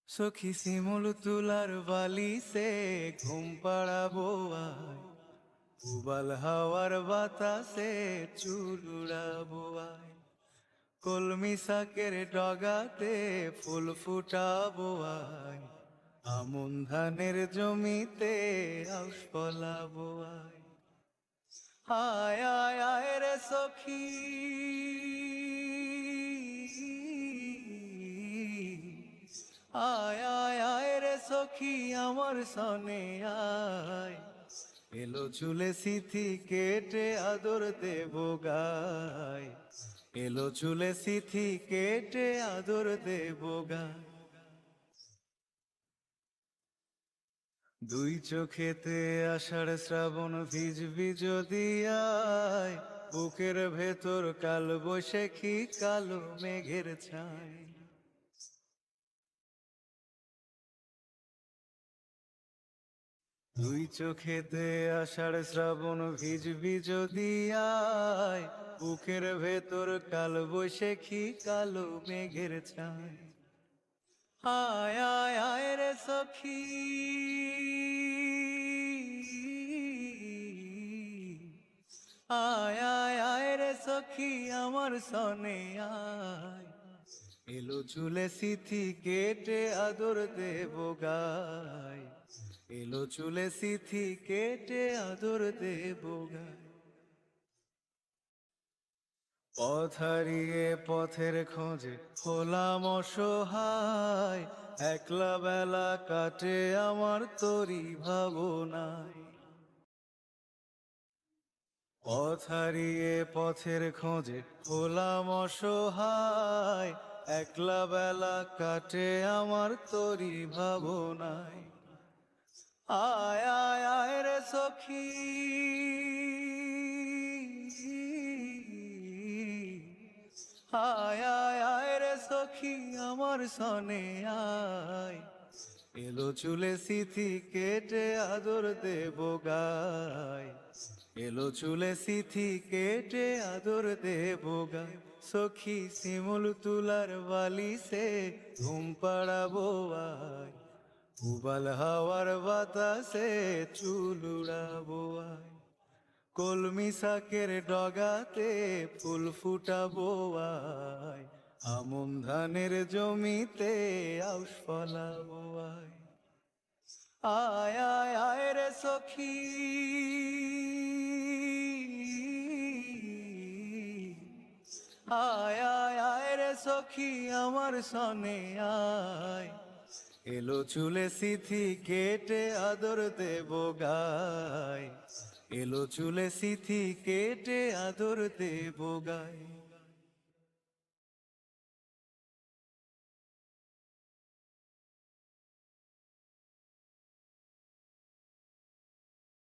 সখী শিমুল তুলার বালি সে ঘুম পাড়াবো আয়, উবাল হাওয়ার বাতাসে চুল উড়াবো আয়, কলমি শাকের ডগাতে ফুল ফুটাবো আয়, আমন ধানের জমিতে আউশ ফলাবো আয়। আয় আয় আয় রে সখী, আয় আয় আয় রে সখী আমার সনে আয়, এলো চুলে সিথি কেটে আদর দেব গায়, এলো চুলে সিথি কেটে আদর দেব গায়। দুই চোখেতে আষাঢ় শ্রাবণ ভিজবি যদি আয়, বুকের ভেতর কাল বৈশাখী কালো মেঘের ছায়। দুই চোখেতে আষাঢ় শ্রাবণ ভিজবি যদি আয়, বুকের ভেতর কাল বৈশাখী কালো মেঘের ছায়। আয় আয় আয় রে সখী, আয় আয় আয় রে সখী আমার সনে আয়, এলো চুলে সিথি কেটে আদর দেব গায়, এলো চুলে সিথি কেটে আদর দেব গায়। পথ হারিয়ে পথের খোঁজে হলাম অসহায়, একলা বেলা কাটে আমার তোরি ভাবনায়। পথ হারিয়ে পথের খোঁজে হলাম অসহায়, একলা বেলা কাটে আমার তোরি ভাবনায়। আয় আয় আয় রে সখী, আয় আয় আয় রে সখী আমার সনে আয়, এলো চুলে সিথি কেটে আদর দেব গায়, এলো চুলে সিথি কেটে আদর দেব গায়। সখী শিমুল তুলার বালি সে ঘুম পাড়াবো আয়, উবাল হাওয়ার বাতাসে চুল উড়াবো আয়, কলমি শাকের ডগাতে ফুল ফুটাবো আয়, আমন ধানের জমিতে আউশ ফলাবো আয়। আয় আয় আয় রে সখী, আয় আয় আয় রে সখী আমার সনে আয়, এলো চুলে সিথি কেটে আদর দেব গায়, এলো চুলে সিথি কেটে আদর দেব গায়।